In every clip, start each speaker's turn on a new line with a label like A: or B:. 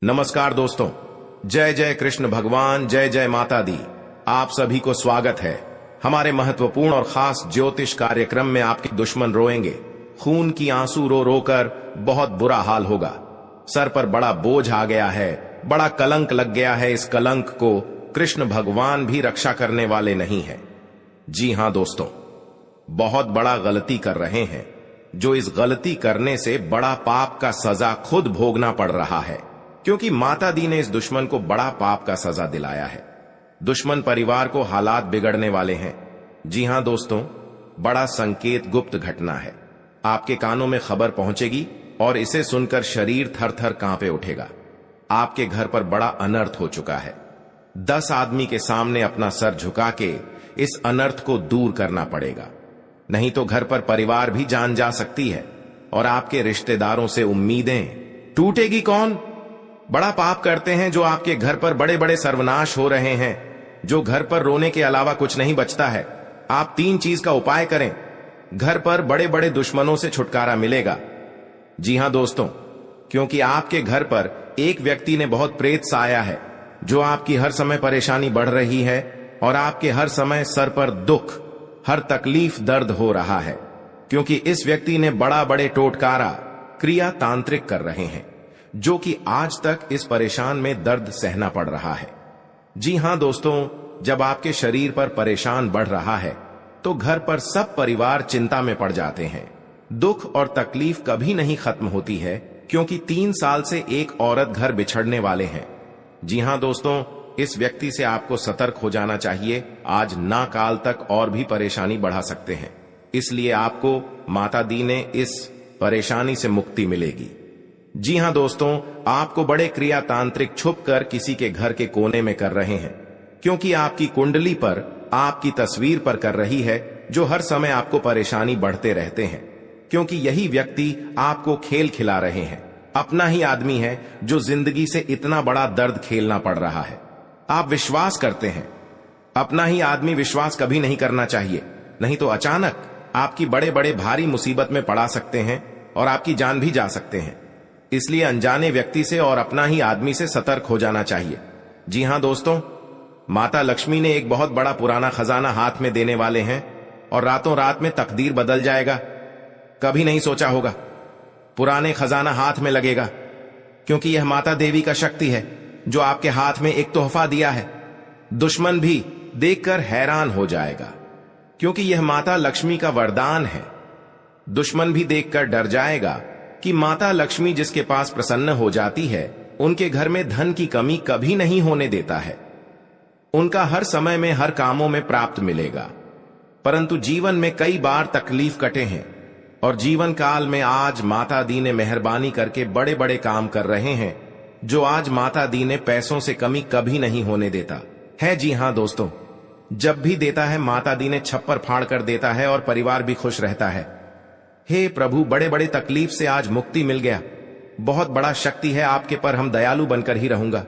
A: नमस्कार दोस्तों, जय जय कृष्ण भगवान, जय जय माता दी। आप सभी को स्वागत है हमारे महत्वपूर्ण और खास ज्योतिष कार्यक्रम में। आपके दुश्मन रोएंगे, खून की आंसू रो रो कर बहुत बुरा हाल होगा। सर पर बड़ा बोझ आ गया है, बड़ा कलंक लग गया है। इस कलंक को कृष्ण भगवान भी रक्षा करने वाले नहीं है। जी हां दोस्तों, बहुत बड़ा गलती कर रहे हैं, जो इस गलती करने से बड़ा पाप का सजा खुद भोगना पड़ रहा है, क्योंकि माता दी ने इस दुश्मन को बड़ा पाप का सजा दिलाया है। दुश्मन परिवार को हालात बिगड़ने वाले हैं। जी हां दोस्तों, बड़ा संकेत गुप्त घटना है। आपके कानों में खबर पहुंचेगी और इसे सुनकर शरीर थर थर कांपे उठेगा। आपके घर पर बड़ा अनर्थ हो चुका है। 10 आदमी के सामने अपना सर झुका के इस अनर्थ को दूर करना पड़ेगा, नहीं तो घर पर परिवार भी जान जा सकती है और आपके रिश्तेदारों से उम्मीदें टूटेगी। कौन बड़ा पाप करते हैं जो आपके घर पर बड़े बड़े सर्वनाश हो रहे हैं, जो घर पर रोने के अलावा कुछ नहीं बचता है। आप 3 चीज का उपाय करें, घर पर बड़े बड़े दुश्मनों से छुटकारा मिलेगा। जी हां दोस्तों, क्योंकि आपके घर पर एक व्यक्ति ने बहुत प्रेत साया है, जो आपकी हर समय परेशानी बढ़ रही है और आपके हर समय सर पर दुख, हर तकलीफ, दर्द हो रहा है, क्योंकि इस व्यक्ति ने बड़े टोटकारा क्रिया तांत्रिक कर रहे हैं, जो कि आज तक इस परेशान में दर्द सहना पड़ रहा है। जी हां दोस्तों, जब आपके शरीर पर परेशान बढ़ रहा है तो घर पर सब परिवार चिंता में पड़ जाते हैं। दुख और तकलीफ कभी नहीं खत्म होती है, क्योंकि 3 साल से एक औरत घर बिछड़ने वाले हैं। जी हां दोस्तों, इस व्यक्ति से आपको सतर्क हो जाना चाहिए। आज ना काल तक और भी परेशानी बढ़ा सकते हैं, इसलिए आपको माता दी ने इस परेशानी से मुक्ति मिलेगी। जी हां दोस्तों, आपको बड़े क्रिया तांत्रिक छुपकर किसी के घर के कोने में कर रहे हैं, क्योंकि आपकी कुंडली पर, आपकी तस्वीर पर कर रही है, जो हर समय आपको परेशानी बढ़ते रहते हैं, क्योंकि यही व्यक्ति आपको खेल खिला रहे हैं। अपना ही आदमी है जो जिंदगी से इतना बड़ा दर्द खेलना पड़ रहा है। आप विश्वास करते हैं, अपना ही आदमी विश्वास कभी नहीं करना चाहिए, नहीं तो अचानक आपकी बड़े बड़े भारी मुसीबत में पड़ा सकते हैं और आपकी जान भी जा सकते हैं। इसलिए अनजाने व्यक्ति से और अपना ही आदमी से सतर्क हो जाना चाहिए। जी हां दोस्तों, माता लक्ष्मी ने एक बहुत बड़ा पुराना खजाना हाथ में देने वाले हैं और रातों रात में तकदीर बदल जाएगा। कभी नहीं सोचा होगा पुराने खजाना हाथ में लगेगा, क्योंकि यह माता देवी का शक्ति है, जो आपके हाथ में एक तोहफा दिया है। दुश्मन भी देखकर हैरान हो जाएगा, क्योंकि यह माता लक्ष्मी का वरदान है। दुश्मन भी देखकर डर जाएगा कि माता लक्ष्मी जिसके पास प्रसन्न हो जाती है, उनके घर में धन की कमी कभी नहीं होने देता है। उनका हर समय में हर कामों में प्राप्त मिलेगा। परंतु जीवन में कई बार तकलीफ कटे हैं और जीवन काल में आज माता दी ने मेहरबानी करके बड़े बड़े काम कर रहे हैं, जो आज माता दी ने पैसों से कमी कभी नहीं होने देता है। जी हां दोस्तों, जब भी देता है माता दी ने छप्पर फाड़ कर देता है और परिवार भी खुश रहता है। हे प्रभु, बड़े बड़े तकलीफ से आज मुक्ति मिल गया। बहुत बड़ा शक्ति है आपके पर, हम दयालु बनकर ही रहूंगा।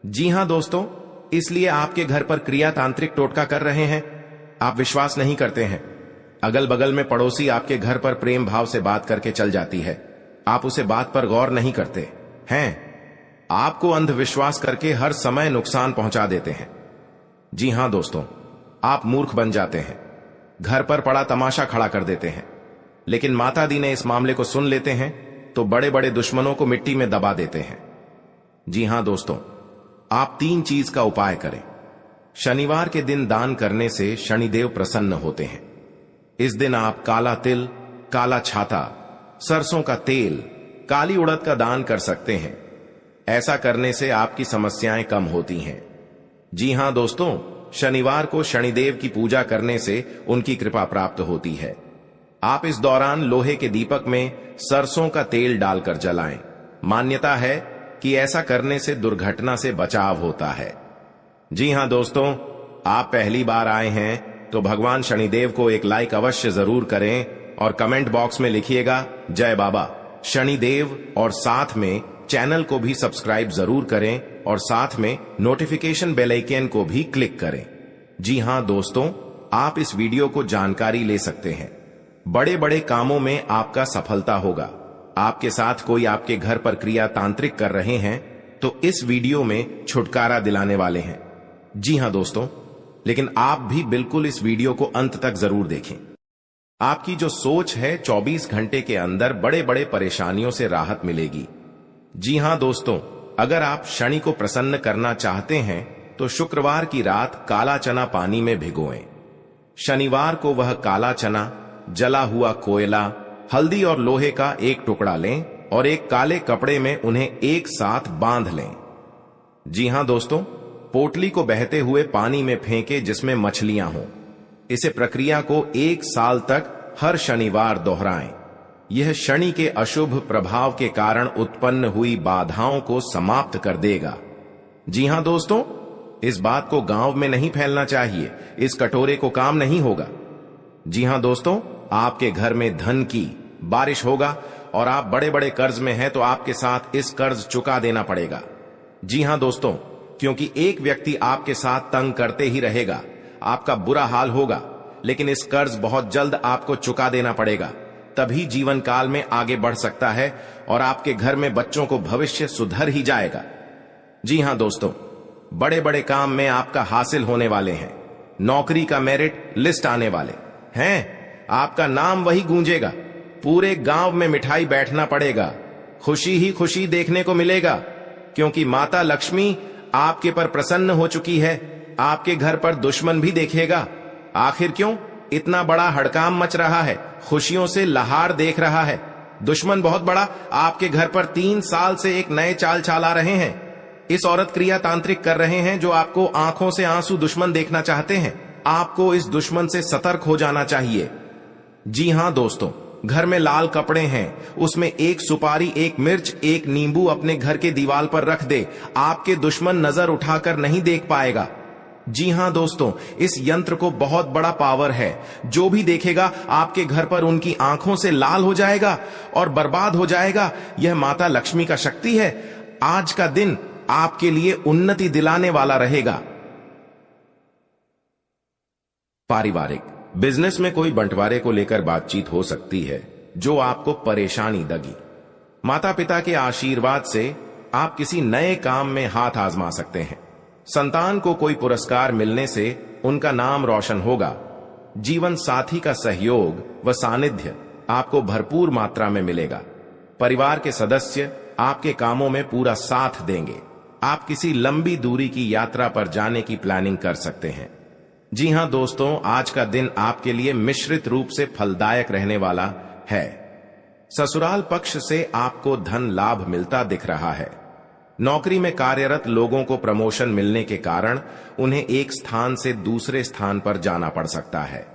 A: जी हां दोस्तों, इसलिए आपके घर पर क्रिया तांत्रिक टोटका कर रहे हैं। आप विश्वास नहीं करते हैं। अगल बगल में पड़ोसी आपके घर पर प्रेम भाव से बात करके चल जाती है, आप उसे बात पर गौर नहीं करते हैं। आपको अंधविश्वास करके हर समय नुकसान पहुंचा देते हैं। जी हां दोस्तों, आप मूर्ख बन जाते हैं, घर पर पड़ा तमाशा खड़ा कर देते हैं। लेकिन माता दी ने इस मामले को सुन लेते हैं तो बड़े बड़े दुश्मनों को मिट्टी में दबा देते हैं। जी हां दोस्तों, आप 3 चीज का उपाय करें। शनिवार के दिन दान करने से शनिदेव प्रसन्न होते हैं। इस दिन आप काला तिल, काला छाता, सरसों का तेल, काली उड़द का दान कर सकते हैं। ऐसा करने से आपकी समस्याएं कम होती हैं। जी हां दोस्तों, शनिवार को शनिदेव की पूजा करने से उनकी कृपा प्राप्त होती है। आप इस दौरान लोहे के दीपक में सरसों का तेल डालकर जलाएं। मान्यता है कि ऐसा करने से दुर्घटना से बचाव होता है। जी हां दोस्तों, आप पहली बार आए हैं तो भगवान शनिदेव को एक लाइक अवश्य जरूर करें और कमेंट बॉक्स में लिखिएगा जय बाबा शनिदेव, और साथ में चैनल को भी सब्सक्राइब जरूर करें और साथ में नोटिफिकेशन बेल आइकन को भी क्लिक करें। जी हां दोस्तों, आप इस वीडियो को जानकारी ले सकते हैं। बड़े बड़े कामों में आपका सफलता होगा। आपके साथ कोई आपके घर पर क्रिया तांत्रिक कर रहे हैं तो इस वीडियो में छुटकारा दिलाने वाले हैं। जी हां दोस्तों, लेकिन आप भी बिल्कुल इस वीडियो को अंत तक जरूर देखें। आपकी जो सोच है 24 घंटे के अंदर बड़े बड़े परेशानियों से राहत मिलेगी। जी हां दोस्तों, अगर आप शनि को प्रसन्न करना चाहते हैं तो शुक्रवार की रात काला चना पानी में भिगोएं। शनिवार को वह काला चना, जला हुआ कोयला, हल्दी और लोहे का एक टुकड़ा लें और एक काले कपड़े में उन्हें एक साथ बांध लें। जी हां दोस्तों, पोटली को बहते हुए पानी में फेंके जिसमें मछलियां हों। इसे प्रक्रिया को 1 साल तक हर शनिवार दोहराएं। यह शनि के अशुभ प्रभाव के कारण उत्पन्न हुई बाधाओं को समाप्त कर देगा। जी हां दोस्तों, इस बात को गांव में नहीं फैलना चाहिए, इस कटोरे को काम नहीं होगा। जी हां दोस्तों, आपके घर में धन की बारिश होगा और आप बड़े बड़े कर्ज में हैं तो आपके साथ इस कर्ज चुका देना पड़ेगा। जी हां दोस्तों, क्योंकि एक व्यक्ति आपके साथ तंग करते ही रहेगा, आपका बुरा हाल होगा, लेकिन इस कर्ज बहुत जल्द आपको चुका देना पड़ेगा, तभी जीवन काल में आगे बढ़ सकता है और आपके घर में बच्चों को भविष्य सुधर ही जाएगा। जी हां दोस्तों, बड़े बड़े काम में आपका हासिल होने वाले हैं। नौकरी का मेरिट लिस्ट आने वाले हैं। आपका नाम वही गूंजेगा, पूरे गांव में मिठाई बैठना पड़ेगा, खुशी ही खुशी देखने को मिलेगा, क्योंकि माता लक्ष्मी आपके पर प्रसन्न हो चुकी है। आपके घर पर दुश्मन भी देखेगा। आखिर क्यों इतना बड़ा हड़काम मच रहा है, खुशियों से लहार देख रहा है। दुश्मन बहुत बड़ा आपके घर पर 3 साल से एक नए चाल चला रहे हैं। इस औरत क्रिया तांत्रिक कर रहे हैं जो आपको आंखों से आंसू दुश्मन देखना चाहते हैं। आपको इस दुश्मन से सतर्क हो जाना चाहिए। जी हां दोस्तों, घर में लाल कपड़े हैं, उसमें एक सुपारी, एक मिर्च, एक नींबू अपने घर के दीवार पर रख दे। आपके दुश्मन नजर उठाकर नहीं देख पाएगा। जी हां दोस्तों, इस यंत्र को बहुत बड़ा पावर है। जो भी देखेगा आपके घर पर उनकी आंखों से लाल हो जाएगा और बर्बाद हो जाएगा। यह माता लक्ष्मी का शक्ति है। आज का दिन आपके लिए उन्नति दिलाने वाला रहेगा। पारिवारिक बिजनेस में कोई बंटवारे को लेकर बातचीत हो सकती है जो आपको परेशानी देगी। माता पिता के आशीर्वाद से आप किसी नए काम में हाथ आजमा सकते हैं। संतान को कोई पुरस्कार मिलने से उनका नाम रोशन होगा। जीवन साथी का सहयोग व सानिध्य आपको भरपूर मात्रा में मिलेगा। परिवार के सदस्य आपके कामों में पूरा साथ देंगे। आप किसी लंबी दूरी की यात्रा पर जाने की प्लानिंग कर सकते हैं। जी हां दोस्तों, आज का दिन आपके लिए मिश्रित रूप से फलदायक रहने वाला है। ससुराल पक्ष से आपको धन लाभ मिलता दिख रहा है। नौकरी में कार्यरत लोगों को प्रमोशन मिलने के कारण उन्हें एक स्थान से दूसरे स्थान पर जाना पड़ सकता है।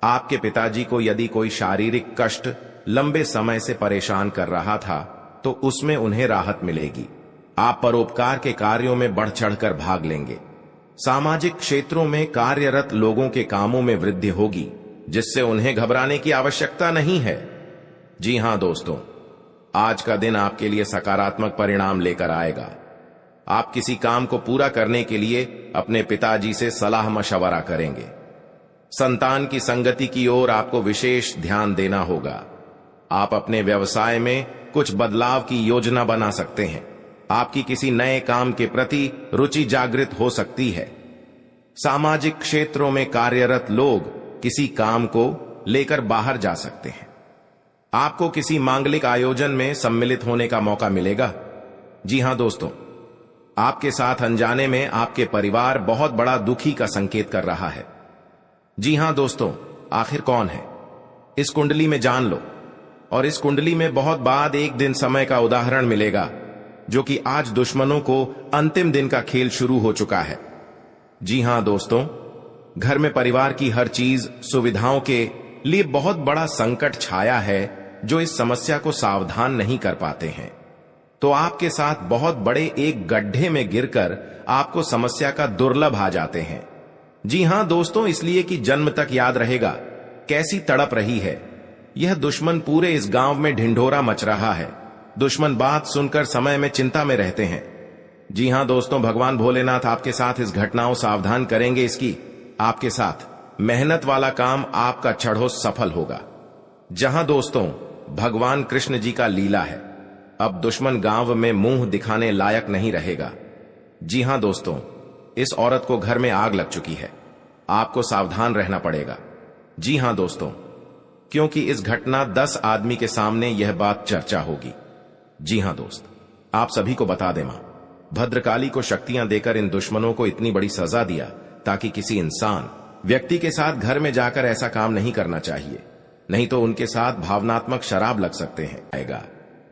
A: आपके पिताजी को यदि कोई शारीरिक कष्ट लंबे समय से परेशान कर रहा था तो उसमें उन्हें राहत मिलेगी। आप परोपकार के कार्यों में बढ़ चढ़कर भाग लेंगे। सामाजिक क्षेत्रों में कार्यरत लोगों के कामों में वृद्धि होगी, जिससे उन्हें घबराने की आवश्यकता नहीं है। जी हां दोस्तों, आज का दिन आपके लिए सकारात्मक परिणाम लेकर आएगा। आप किसी काम को पूरा करने के लिए अपने पिताजी से सलाह मशवरा करेंगे। संतान की संगति की ओर आपको विशेष ध्यान देना होगा। आप अपने व्यवसाय में कुछ बदलाव की योजना बना सकते हैं। आपकी किसी नए काम के प्रति रुचि जागृत हो सकती है। सामाजिक क्षेत्रों में कार्यरत लोग किसी काम को लेकर बाहर जा सकते हैं। आपको किसी मांगलिक आयोजन में सम्मिलित होने का मौका मिलेगा। जी हां दोस्तों, आपके साथ अनजाने में आपके परिवार बहुत बड़ा दुखी का संकेत कर रहा है। जी हां दोस्तों, आखिर कौन है? इस कुंडली में जान लो, और इस कुंडली में बहुत बाद एक दिन समय का उदाहरण मिलेगा, जो कि आज दुश्मनों को अंतिम दिन का खेल शुरू हो चुका है। जी हां दोस्तों, घर में परिवार की हर चीज सुविधाओं के लिए बहुत बड़ा संकट छाया है। जो इस समस्या को सावधान नहीं कर पाते हैं तो आपके साथ बहुत बड़े एक गड्ढे में गिरकर आपको समस्या का दुर्लभ आ जाते हैं। जी हां दोस्तों, इसलिए कि जन्म तक याद रहेगा कैसी तड़प रही है। यह दुश्मन पूरे इस गांव में ढिंढोरा मच रहा है। दुश्मन बात सुनकर समय में चिंता में रहते हैं। जी हां दोस्तों, भगवान भोलेनाथ आपके साथ इस घटनाओं सावधान करेंगे। इसकी आपके साथ मेहनत वाला काम आपका चढ़ो सफल होगा। जहां दोस्तों भगवान कृष्ण जी का लीला है। अब दुश्मन गांव में मुंह दिखाने लायक नहीं रहेगा। जी हां दोस्तों, इस औरत को घर में आग लग चुकी है। आपको सावधान रहना पड़ेगा। जी हां दोस्तों, क्योंकि इस घटना 10 आदमी के सामने यह बात चर्चा होगी। जी हां दोस्त, आप सभी को बता दें, मां भद्रकाली को शक्तियां देकर इन दुश्मनों को इतनी बड़ी सजा दिया ताकि किसी इंसान व्यक्ति के साथ घर में जाकर ऐसा काम नहीं करना चाहिए, नहीं तो उनके साथ भावनात्मक शराब लग सकते हैं आएगा।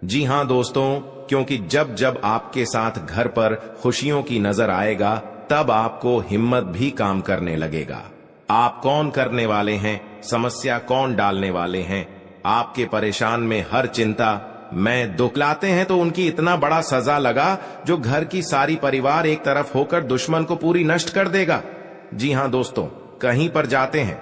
A: जी हां दोस्तों, क्योंकि जब जब आपके साथ घर पर खुशियों की नजर आएगा तब आपको हिम्मत भी काम करने लगेगा। आप कौन करने वाले हैं, समस्या कौन डालने वाले हैं, आपके परेशान में हर चिंता मैं दुख लाते हैं तो उनकी इतना बड़ा सजा लगा जो घर की सारी परिवार एक तरफ होकर दुश्मन को पूरी नष्ट कर देगा। जी हां दोस्तों, कहीं पर जाते हैं,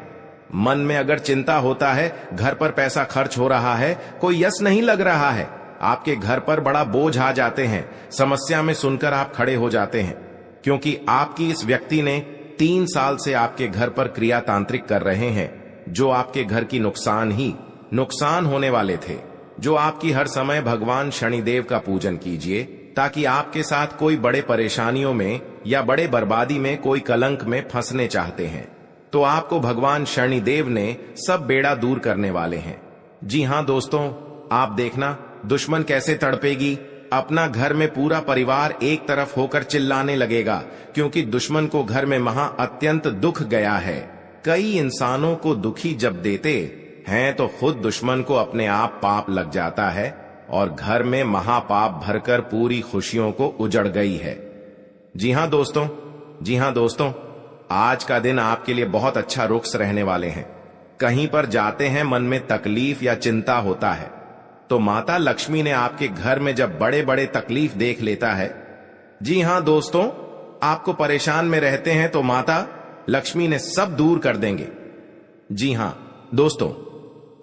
A: मन में अगर चिंता होता है, घर पर पैसा खर्च हो रहा है, कोई यश नहीं लग रहा है, आपके घर पर बड़ा बोझ आ जाते हैं, समस्या में सुनकर आप खड़े हो जाते हैं, क्योंकि आपकी इस व्यक्ति ने 3 साल से आपके घर पर क्रिया तांत्रिक कर रहे हैं, जो आपके घर की नुकसान होने वाले थे। जो आपकी हर समय भगवान शनिदेव का पूजन कीजिए ताकि आपके साथ कोई बड़े परेशानियों में या बड़े बर्बादी में, कोई कलंक में फंसने चाहते हैं तो आपको भगवान शनिदेव ने सब बेड़ा दूर करने वाले हैं। जी हां दोस्तों, आप देखना दुश्मन कैसे तड़पेगी। अपना घर में पूरा परिवार एक तरफ होकर चिल्लाने लगेगा, क्योंकि दुश्मन को घर में अत्यंत दुख गया है। कई इंसानों को दुखी जब देते हैं तो खुद दुश्मन को अपने आप पाप लग जाता है और घर में महापाप भरकर पूरी खुशियों को उजड़ गई है। जी हां दोस्तों, आज का दिन आपके लिए बहुत अच्छा रुख रहने वाले हैं। कहीं पर जाते हैं, मन में तकलीफ या चिंता होता है तो माता लक्ष्मी ने आपके घर में जब बड़े बड़े तकलीफ देख लेता है, जी हां दोस्तों, आपको परेशान में रहते हैं तो माता लक्ष्मी ने सब दूर कर देंगे। जी हां दोस्तों,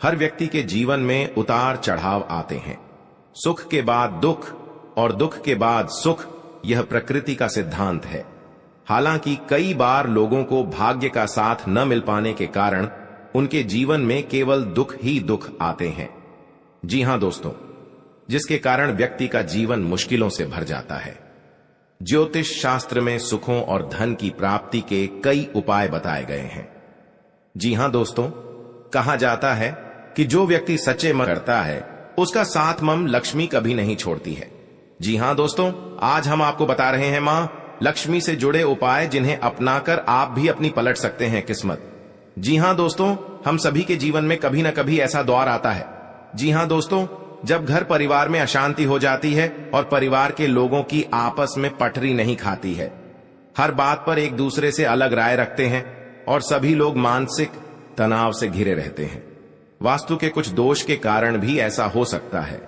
A: हर व्यक्ति के जीवन में उतार चढ़ाव आते हैं। सुख के बाद दुख और दुख के बाद सुख, यह प्रकृति का सिद्धांत है। हालांकि कई बार लोगों को भाग्य का साथ न मिल पाने के कारण उनके जीवन में केवल दुख ही दुख आते हैं। जी हां दोस्तों, जिसके कारण व्यक्ति का जीवन मुश्किलों से भर जाता है। ज्योतिष शास्त्र में सुखों और धन की प्राप्ति के कई उपाय बताए गए हैं। जी हां दोस्तों, कहा जाता है कि जो व्यक्ति सच्चे मन करता है उसका साथ मम लक्ष्मी कभी नहीं छोड़ती है। जी हां दोस्तों, आज हम आपको बता रहे हैं मां लक्ष्मी से जुड़े उपाय जिन्हें अपनाकर आप भी अपनी पलट सकते हैं किस्मत। जी हां दोस्तों, हम सभी के जीवन में कभी न कभी ऐसा दौर आता है। जी हां दोस्तों, जब घर परिवार में अशांति हो जाती है और परिवार के लोगों की आपस में पटरी नहीं खाती है, हर बात पर एक दूसरे से अलग राय रखते हैं और सभी लोग मानसिक तनाव से घिरे रहते हैं। वास्तु के कुछ दोष के कारण भी ऐसा हो सकता है।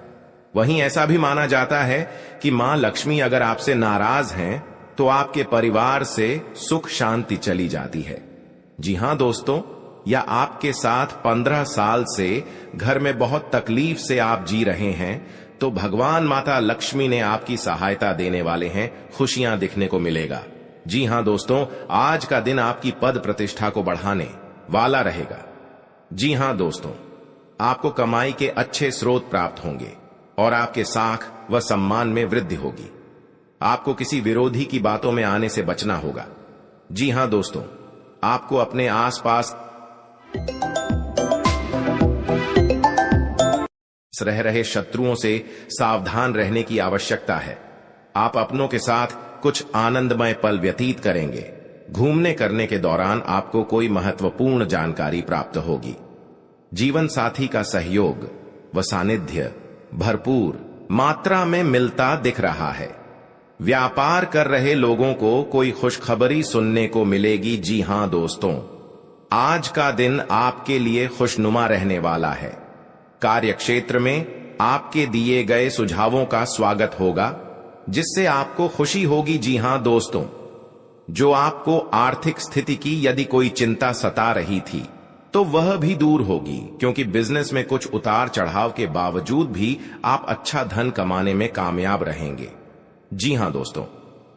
A: वहीं ऐसा भी माना जाता है कि मां लक्ष्मी अगर आपसे नाराज हैं तो आपके परिवार से सुख शांति चली जाती है। जी हां दोस्तों, या आपके साथ 15 साल से घर में बहुत तकलीफ से आप जी रहे हैं तो भगवान माता लक्ष्मी ने आपकी सहायता देने वाले हैं, खुशियां दिखने को मिलेगा। जी हां दोस्तों, आज का दिन आपकी पद प्रतिष्ठा को बढ़ाने वाला रहेगा। जी हां दोस्तों, आपको कमाई के अच्छे स्रोत प्राप्त होंगे और आपके साख व सम्मान में वृद्धि होगी। आपको किसी विरोधी की बातों में आने से बचना होगा। जी हां दोस्तों, आपको अपने आसपास रह रहे शत्रुओं से सावधान रहने की आवश्यकता है। आप अपनों के साथ कुछ आनंदमय पल व्यतीत करेंगे। घूमने करने के दौरान आपको कोई महत्वपूर्ण जानकारी प्राप्त होगी। जीवन साथी का सहयोग व सानिध्य भरपूर मात्रा में मिलता दिख रहा है। व्यापार कर रहे लोगों को कोई खुशखबरी सुनने को मिलेगी। जी हां दोस्तों, आज का दिन आपके लिए खुशनुमा रहने वाला है। कार्य क्षेत्र में आपके दिए गए सुझावों का स्वागत होगा, जिससे आपको खुशी होगी। जी हां दोस्तों, जो आपको आर्थिक स्थिति की यदि कोई चिंता सता रही थी तो वह भी दूर होगी, क्योंकि बिजनेस में कुछ उतार चढ़ाव के बावजूद भी आप अच्छा धन कमाने में कामयाब रहेंगे। जी हां दोस्तों,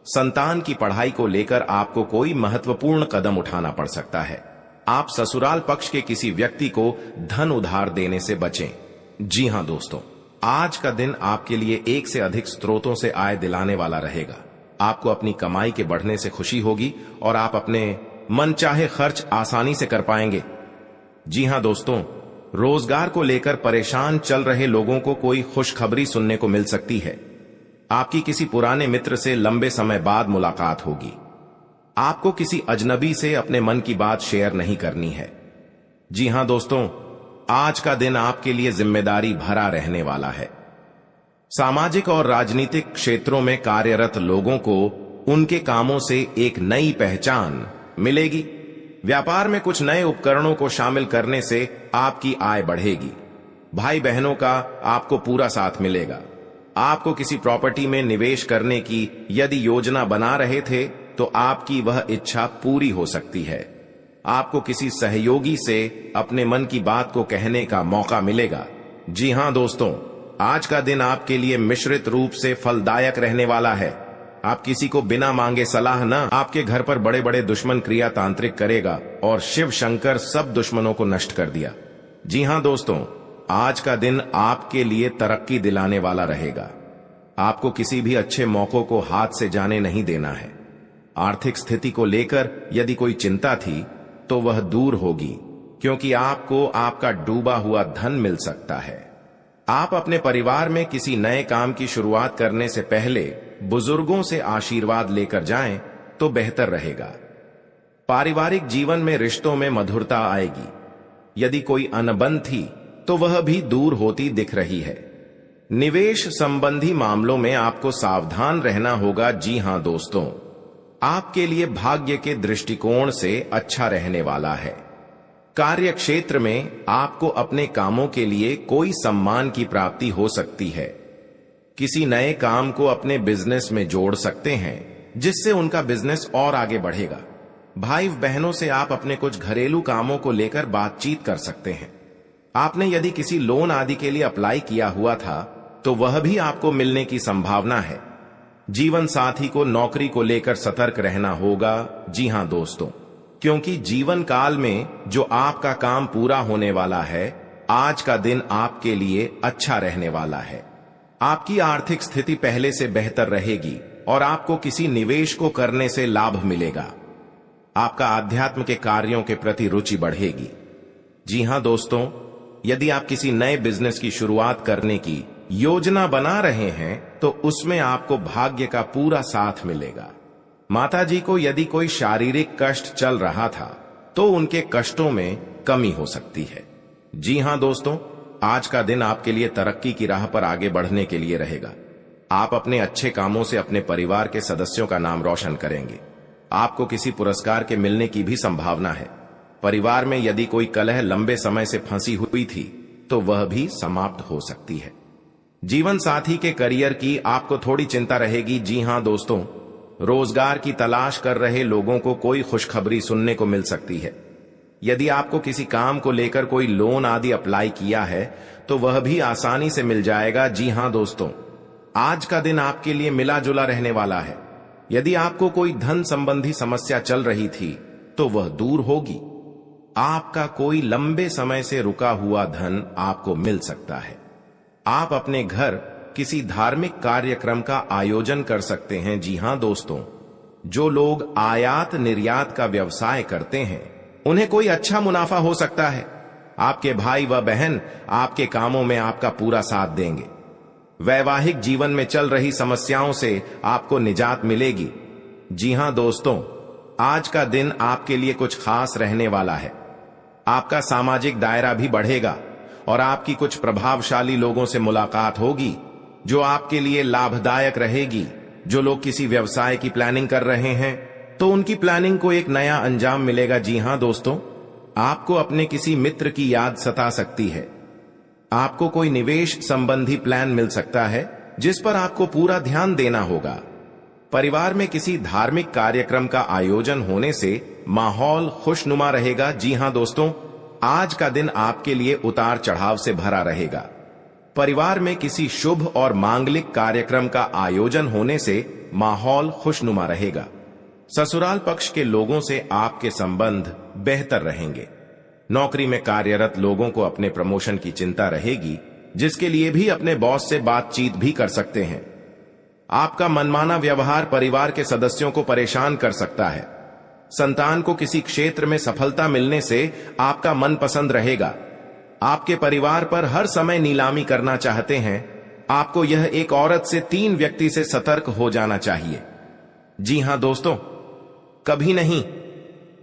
A: संतान की पढ़ाई को लेकर आपको कोई महत्वपूर्ण कदम उठाना पड़ सकता है। आप ससुराल पक्ष के किसी व्यक्ति को धन उधार देने से बचें। जी हां दोस्तों, आज का दिन आपके लिए एक से अधिक स्रोतों से आय दिलाने वाला रहेगा। आपको अपनी कमाई के बढ़ने से खुशी होगी और आप अपने मनचाहे खर्च आसानी से कर पाएंगे। जी हां दोस्तों, रोजगार को लेकर परेशान चल रहे लोगों को कोई खुशखबरी सुनने को मिल सकती है। आपकी किसी पुराने मित्र से लंबे समय बाद मुलाकात होगी। आपको किसी अजनबी से अपने मन की बात शेयर नहीं करनी है। जी हां दोस्तों, आज का दिन आपके लिए जिम्मेदारी भरा रहने वाला है। सामाजिक और राजनीतिक क्षेत्रों में कार्यरत लोगों को उनके कामों से एक नई पहचान मिलेगी। व्यापार में कुछ नए उपकरणों को शामिल करने से आपकी आय बढ़ेगी। भाई बहनों का आपको पूरा साथ मिलेगा। आपको किसी प्रॉपर्टी में निवेश करने की यदि योजना बना रहे थे तो आपकी वह इच्छा पूरी हो सकती है। आपको किसी सहयोगी से अपने मन की बात को कहने का मौका मिलेगा। जी हां दोस्तों, आज का दिन आपके लिए मिश्रित रूप से फलदायक रहने वाला है। आप किसी को बिना मांगे सलाह न आपके घर पर बड़े बड़े दुश्मन क्रिया तांत्रिक करेगा और शिव शंकर सब दुश्मनों को नष्ट कर दिया। जी हां दोस्तों, आज का दिन आपके लिए तरक्की दिलाने वाला रहेगा। आपको किसी भी अच्छे मौकों को हाथ से जाने नहीं देना है। आर्थिक स्थिति को लेकर यदि कोई चिंता थी तो वह दूर होगी, क्योंकि आपको आपका डूबा हुआ धन मिल सकता है। आप अपने परिवार में किसी नए काम की शुरुआत करने से पहले बुजुर्गों से आशीर्वाद लेकर जाएं तो बेहतर रहेगा। पारिवारिक जीवन में रिश्तों में मधुरता आएगी। यदि कोई अनबन थी तो वह भी दूर होती दिख रही है। निवेश संबंधी मामलों में आपको सावधान रहना होगा। जी हां दोस्तों, आपके लिए भाग्य के दृष्टिकोण से अच्छा रहने वाला है। कार्य क्षेत्र में आपको अपने कामों के लिए कोई सम्मान की प्राप्ति हो सकती है। किसी नए काम को अपने बिजनेस में जोड़ सकते हैं, जिससे उनका बिजनेस और आगे बढ़ेगा। भाई बहनों से आप अपने कुछ घरेलू कामों को लेकर बातचीत कर सकते हैं। आपने यदि किसी लोन आदि के लिए अप्लाई किया हुआ था तो वह भी आपको मिलने की संभावना है। जीवन साथी को नौकरी को लेकर सतर्क रहना होगा। जी हां दोस्तों, क्योंकि जीवन काल में जो आपका काम पूरा होने वाला है, आज का दिन आपके लिए अच्छा रहने वाला है। आपकी आर्थिक स्थिति पहले से बेहतर रहेगी और आपको किसी निवेश को करने से लाभ मिलेगा। आपका आध्यात्म के कार्यों के प्रति रुचि बढ़ेगी। जी हां दोस्तों, यदि आप किसी नए बिजनेस की शुरुआत करने की योजना बना रहे हैं तो उसमें आपको भाग्य का पूरा साथ मिलेगा। माताजी को यदि कोई शारीरिक कष्ट चल रहा था तो उनके कष्टों में कमी हो सकती है। जी हां दोस्तों, आज का दिन आपके लिए तरक्की की राह पर आगे बढ़ने के लिए रहेगा। आप अपने अच्छे कामों से अपने परिवार के सदस्यों का नाम रोशन करेंगे। आपको किसी पुरस्कार के मिलने की भी संभावना है। परिवार में यदि कोई कलह लंबे समय से फंसी हुई थी तो वह भी समाप्त हो सकती है। जीवन साथी के करियर की आपको थोड़ी चिंता रहेगी। जी हां दोस्तों, रोजगार की तलाश कर रहे लोगों को कोई खुशखबरी सुनने को मिल सकती है। यदि आपको किसी काम को लेकर कोई लोन आदि अप्लाई किया है तो वह भी आसानी से मिल जाएगा। जी हां दोस्तों, आज का दिन आपके लिए मिला जुला रहने वाला है। यदि आपको कोई धन संबंधी समस्या चल रही थी तो वह दूर होगी। आपका कोई लंबे समय से रुका हुआ धन आपको मिल सकता है। आप अपने घर किसी धार्मिक कार्यक्रम का आयोजन कर सकते हैं। जी हां दोस्तों, जो लोग आयात निर्यात का व्यवसाय करते हैं उन्हें कोई अच्छा मुनाफा हो सकता है। आपके भाई व बहन आपके कामों में आपका पूरा साथ देंगे। वैवाहिक जीवन में चल रही समस्याओं से आपको निजात मिलेगी। जी हां दोस्तों, आज का दिन आपके लिए कुछ खास रहने वाला है। आपका सामाजिक दायरा भी बढ़ेगा और आपकी कुछ प्रभावशाली लोगों से मुलाकात होगी जो आपके लिए लाभदायक रहेगी। जो लोग किसी व्यवसाय की प्लानिंग कर रहे हैं तो उनकी प्लानिंग को एक नया अंजाम मिलेगा। जी हां दोस्तों, आपको अपने किसी मित्र की याद सता सकती है। आपको कोई निवेश संबंधी प्लान मिल सकता है जिस पर आपको पूरा ध्यान देना होगा। परिवार में किसी धार्मिक कार्यक्रम का आयोजन होने से माहौल खुशनुमा रहेगा। जी हां दोस्तों, आज का दिन आपके लिए उतार चढ़ाव से भरा रहेगा। परिवार में किसी शुभ और मांगलिक कार्यक्रम का आयोजन होने से माहौल खुशनुमा रहेगा। ससुराल पक्ष के लोगों से आपके संबंध बेहतर रहेंगे। नौकरी में कार्यरत लोगों को अपने प्रमोशन की चिंता रहेगी। जिसके लिए भी अपने बॉस से बातचीत भी कर सकते हैं। आपका मनमाना व्यवहार परिवार के सदस्यों को परेशान कर सकता है। संतान को किसी क्षेत्र में सफलता मिलने से आपका मन पसंद रहेगा। आपके परिवार पर हर समय नीलामी करना चाहते हैं। आपको यह एक औरत से 3 व्यक्ति से सतर्क हो जाना चाहिए। जी हां दोस्तों, कभी नहीं,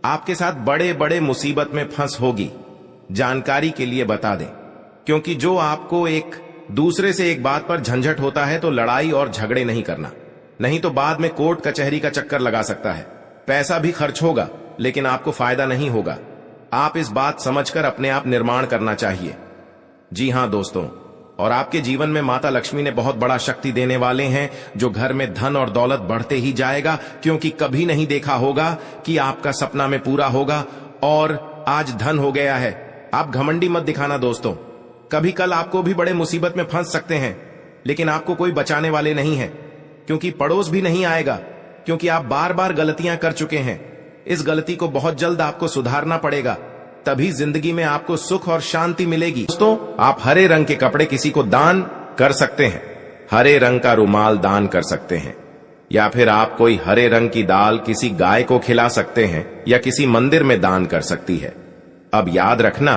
A: आपके साथ बड़े बड़े मुसीबत में फंस होगी। जानकारी के लिए बता दें, क्योंकि जो आपको एक दूसरे से एक बात पर झंझट होता है तो लड़ाई और झगड़े नहीं करना, नहीं तो बाद में कोर्ट कचहरी का चक्कर लगा सकता है। पैसा भी खर्च होगा लेकिन आपको फायदा नहीं होगा। आप इस बात समझकर अपने आप निर्माण करना चाहिए। जी हां दोस्तों, और आपके जीवन में माता लक्ष्मी ने बहुत बड़ा शक्ति देने वाले हैं, जो घर में धन और दौलत बढ़ते ही जाएगा, क्योंकि कभी नहीं देखा होगा कि आपका सपना में पूरा होगा और आज धन हो गया है। आप घमंडी मत दिखाना दोस्तों। कभी कल आपको भी बड़े मुसीबत में फंस सकते हैं, लेकिन आपको कोई बचाने वाले नहीं है, क्योंकि पड़ोस भी नहीं आएगा, क्योंकि आप बार बार गलतियां कर चुके हैं। इस गलती को बहुत जल्द आपको सुधारना पड़ेगा, तभी जिंदगी में आपको सुख और शांति मिलेगी। दोस्तों, आप हरे रंग के कपड़े किसी को दान कर सकते हैं। हरे रंग का रुमाल दान कर सकते हैं, या फिर आप कोई हरे रंग की दाल किसी गाय को खिला सकते हैं, या किसी मंदिर में दान कर सकती है। अब याद रखना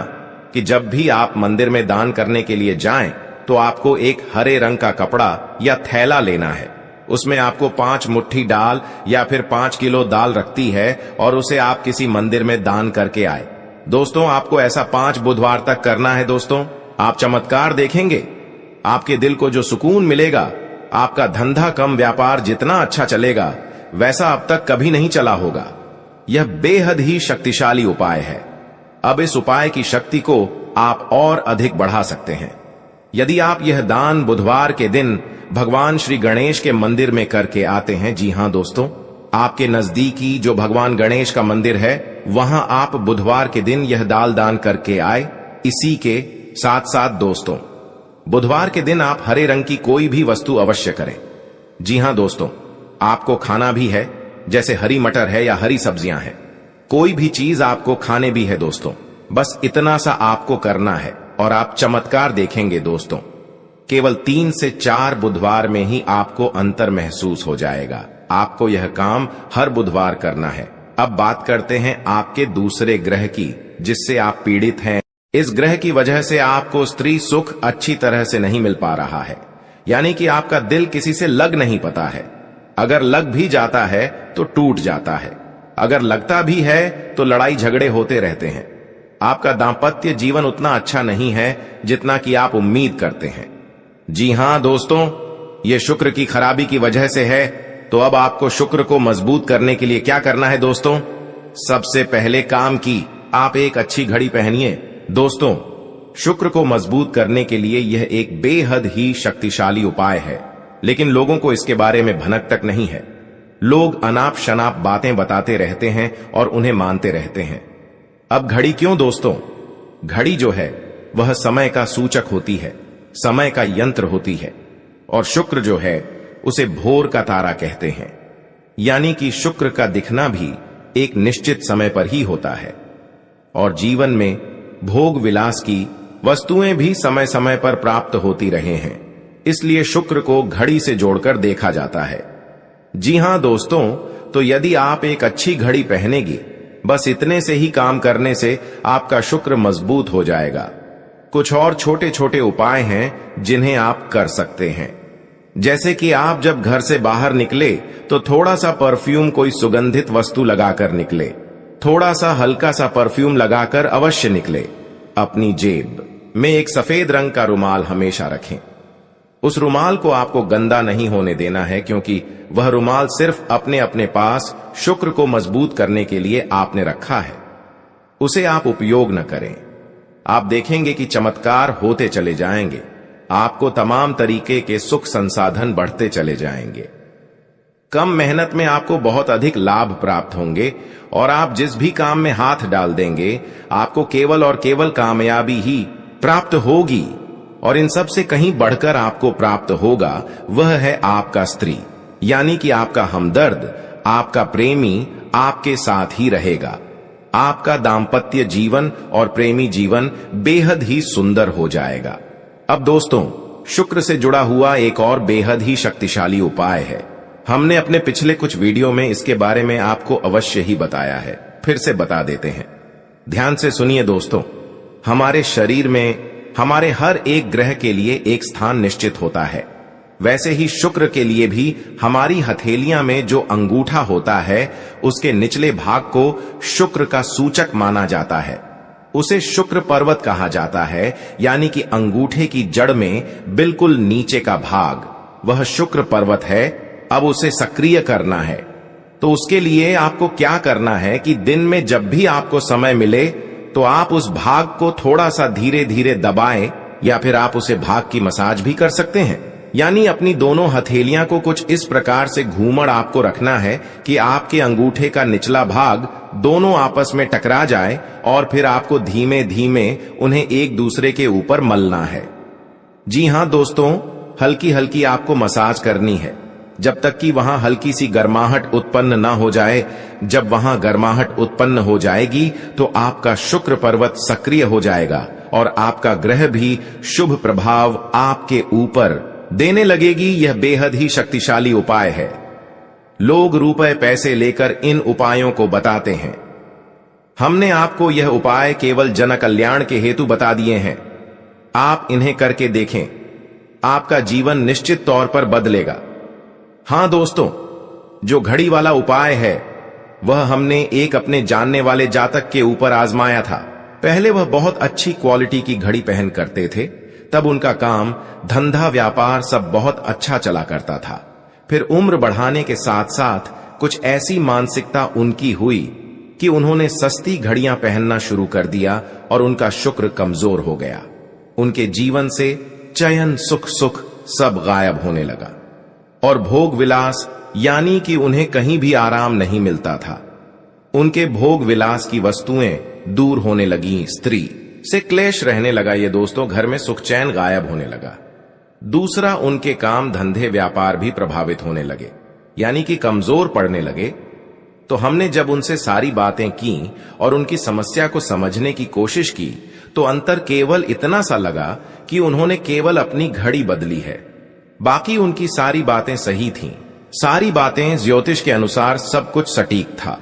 A: कि जब भी आप मंदिर में दान करने के लिए जाएं, तो आपको एक हरे रंग का कपड़ा या थैला लेना है। उसमें आपको 5 मुट्ठी दाल या फिर 5 किलो दाल रखती है, और उसे आप किसी मंदिर में दान करके आए। दोस्तों, आपको ऐसा 5 बुधवार तक करना है। दोस्तों, आप चमत्कार देखेंगे। आपके दिल को जो सुकून मिलेगा, आपका धंधा कम व्यापार जितना अच्छा चलेगा, वैसा अब तक कभी नहीं चला होगा। यह बेहद ही शक्तिशाली उपाय है। अब इस उपाय की शक्ति को आप और अधिक बढ़ा सकते हैं। यदि आप यह दान बुधवार के दिन भगवान श्री गणेश के मंदिर में करके आते हैं, जी हां दोस्तों, आपके नजदीकी जो भगवान गणेश का मंदिर है, वहां आप बुधवार के दिन यह दाल दान करके आए। इसी के साथ साथ दोस्तों, बुधवार के दिन आप हरे रंग की कोई भी वस्तु अवश्य करें। जी हां दोस्तों, आपको खाना भी है, जैसे हरी मटर है या हरी सब्जियां हैं। कोई भी चीज आपको खाने भी है दोस्तों। बस इतना सा आपको करना है और आप चमत्कार देखेंगे दोस्तों। केवल 3 से 4 बुधवार में ही आपको अंतर महसूस हो जाएगा। आपको यह काम हर बुधवार करना है। अब बात करते हैं आपके दूसरे ग्रह की, जिससे आप पीड़ित हैं। इस ग्रह की वजह से आपको स्त्री सुख अच्छी तरह से नहीं मिल पा रहा है, यानी कि आपका दिल किसी से लग नहीं पाता है। अगर लग भी जाता है तो टूट जाता है। अगर लगता भी है तो लड़ाई झगड़े होते रहते हैं। आपका दांपत्य जीवन उतना अच्छा नहीं है जितना कि आप उम्मीद करते हैं। जी हां दोस्तों, यह शुक्र की खराबी की वजह से है। तो अब आपको शुक्र को मजबूत करने के लिए क्या करना है दोस्तों? सबसे पहले काम की आप एक अच्छी घड़ी पहनिए। दोस्तों, शुक्र को मजबूत करने के लिए यह एक बेहद ही शक्तिशाली उपाय है, लेकिन लोगों को इसके बारे में भनक तक नहीं है। लोग अनाप शनाप बातें बताते रहते हैं और उन्हें मानते रहते हैं। अब घड़ी क्यों दोस्तों? घड़ी जो है वह समय का सूचक होती है, समय का यंत्र होती है, और शुक्र जो है उसे भोर का तारा कहते हैं। यानी कि शुक्र का दिखना भी एक निश्चित समय पर ही होता है, और जीवन में भोग विलास की वस्तुएं भी समय समय पर प्राप्त होती रहे हैं। इसलिए शुक्र को घड़ी से जोड़कर देखा जाता है। जी हां दोस्तों, तो यदि आप एक अच्छी घड़ी पहनेगी, बस इतने से ही काम करने से आपका शुक्र मजबूत हो जाएगा। कुछ और छोटे छोटे उपाय हैं जिन्हें आप कर सकते हैं, जैसे कि आप जब घर से बाहर निकले तो थोड़ा सा परफ्यूम, कोई सुगंधित वस्तु लगाकर निकले। थोड़ा सा हल्का सा परफ्यूम लगाकर अवश्य निकले। अपनी जेब में एक सफेद रंग का रुमाल हमेशा रखें। उस रुमाल को आपको गंदा नहीं होने देना है, क्योंकि वह रुमाल सिर्फ अपने अपने पास शुक्र को मजबूत करने के लिए आपने रखा है। उसे आप उपयोग न करें। आप देखेंगे कि चमत्कार होते चले जाएंगे। आपको तमाम तरीके के सुख संसाधन बढ़ते चले जाएंगे। कम मेहनत में आपको बहुत अधिक लाभ प्राप्त होंगे, और आप जिस भी काम में हाथ डाल देंगे, आपको केवल और केवल कामयाबी ही प्राप्त होगी। और इन सब से कहीं बढ़कर आपको प्राप्त होगा, वह है आपका स्त्री, यानी कि आपका हमदर्द, आपका प्रेमी आपके साथ ही रहेगा। आपका दांपत्य जीवन और प्रेमी जीवन बेहद ही सुंदर हो जाएगा। अब दोस्तों, शुक्र से जुड़ा हुआ एक और बेहद ही शक्तिशाली उपाय है। हमने अपने पिछले कुछ वीडियो में इसके बारे में आपको अवश्य ही बताया है, फिर से बता देते हैं। ध्यान से सुनिए दोस्तों। हमारे शरीर में हमारे हर एक ग्रह के लिए एक स्थान निश्चित होता है। वैसे ही शुक्र के लिए भी हमारी हथेलियां में जो अंगूठा होता है, उसके निचले भाग को शुक्र का सूचक माना जाता है। उसे शुक्र पर्वत कहा जाता है, यानी कि अंगूठे की जड़ में बिल्कुल नीचे का भाग वह शुक्र पर्वत है। अब उसे सक्रिय करना है, तो उसके लिए आपको क्या करना है कि दिन में जब भी आपको समय मिले तो आप उस भाग को थोड़ा सा धीरे धीरे दबाएं, या फिर आप उसे भाग की मसाज भी कर सकते हैं। यानी अपनी दोनों हथेलियां को कुछ इस प्रकार से घूमड़ आपको रखना है कि आपके अंगूठे का निचला भाग दोनों आपस में टकरा जाए, और फिर आपको धीमे धीमे उन्हें एक दूसरे के ऊपर मलना है। जी हां दोस्तों, हल्की हल्की आपको मसाज करनी है, जब तक कि वहां हल्की सी गर्माहट उत्पन्न ना हो जाए। जब वहां गर्माहट उत्पन्न हो जाएगी तो आपका शुक्र पर्वत सक्रिय हो जाएगा और आपका ग्रह भी शुभ प्रभाव आपके ऊपर देने लगेगी। यह बेहद ही शक्तिशाली उपाय है। लोग रुपए पैसे लेकर इन उपायों को बताते हैं। हमने आपको यह उपाय केवल जन कल्याण के हेतु बता दिए हैं। आप इन्हें करके देखें, आपका जीवन निश्चित तौर पर बदलेगा। हां दोस्तों, जो घड़ी वाला उपाय है वह हमने एक अपने जानने वाले जातक के ऊपर आजमाया था। पहले वह बहुत अच्छी क्वालिटी की घड़ी पहन करते थे, तब उनका काम, धंधा, व्यापार सब बहुत अच्छा चला करता था। फिर उम्र बढ़ाने के साथ साथ कुछ ऐसी मानसिकता उनकी हुई कि उन्होंने सस्ती घड़ियां पहनना शुरू कर दिया और उनका शुक्र कमजोर हो गया। उनके जीवन से चयन, सुख सब गायब होने लगा और भोग विलास, यानी कि उन्हें कहीं भी आराम नहीं मिलता था। उनके भोग विलास की वस्तुएं दूर होने लगी, स्त्री से क्लेश रहने लगा। ये दोस्तों, घर में सुख चैन गायब होने लगा। दूसरा, उनके काम, धंधे, व्यापार भी प्रभावित होने लगे, यानी कि कमजोर पड़ने लगे। तो हमने जब उनसे सारी बातें की और उनकी समस्या को समझने की कोशिश की, तो अंतर केवल इतना सा लगा कि उन्होंने केवल अपनी घड़ी बदली है। बाकी उनकी सारी बातें सही थीं। सारी बातें ज्योतिष के अनुसार सब कुछ सटीक था।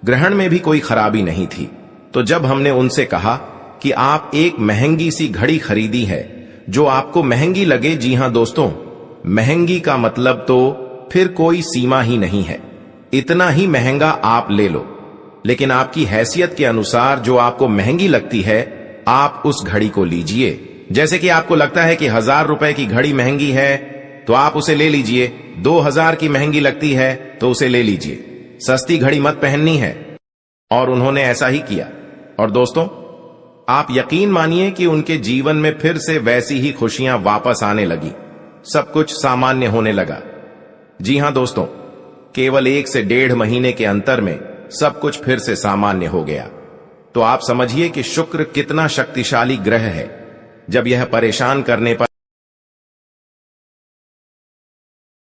A: ग्रहण में भी कोई खराबी नहीं थी। तो जब हमने उनसे कहा कि आप एक महंगी सी घड़ी खरीदी है जो आपको महंगी लगे, जी हां दोस्तों, महंगी का मतलब तो फिर कोई सीमा ही नहीं है। इतना ही महंगा आप ले लो, लेकिन आपकी हैसियत के अनुसार जो आपको महंगी लगती है, आप उस घड़ी को लीजिए। जैसे कि आपको लगता है कि 1000 रुपए की घड़ी महंगी है तो आप उसे ले लीजिए। 2000 की महंगी लगती है तो उसे ले लीजिए। सस्ती घड़ी मत पहननी है। और उन्होंने ऐसा ही किया। और दोस्तों, आप यकीन मानिए कि उनके जीवन में फिर से वैसी ही खुशियां वापस आने लगी। सब कुछ सामान्य होने लगा। जी हां दोस्तों, केवल 1 से 1.5 महीने के अंतर में सब कुछ फिर से सामान्य हो गया। तो आप समझिए कि शुक्र कितना शक्तिशाली ग्रह है। जब यह परेशान करने पर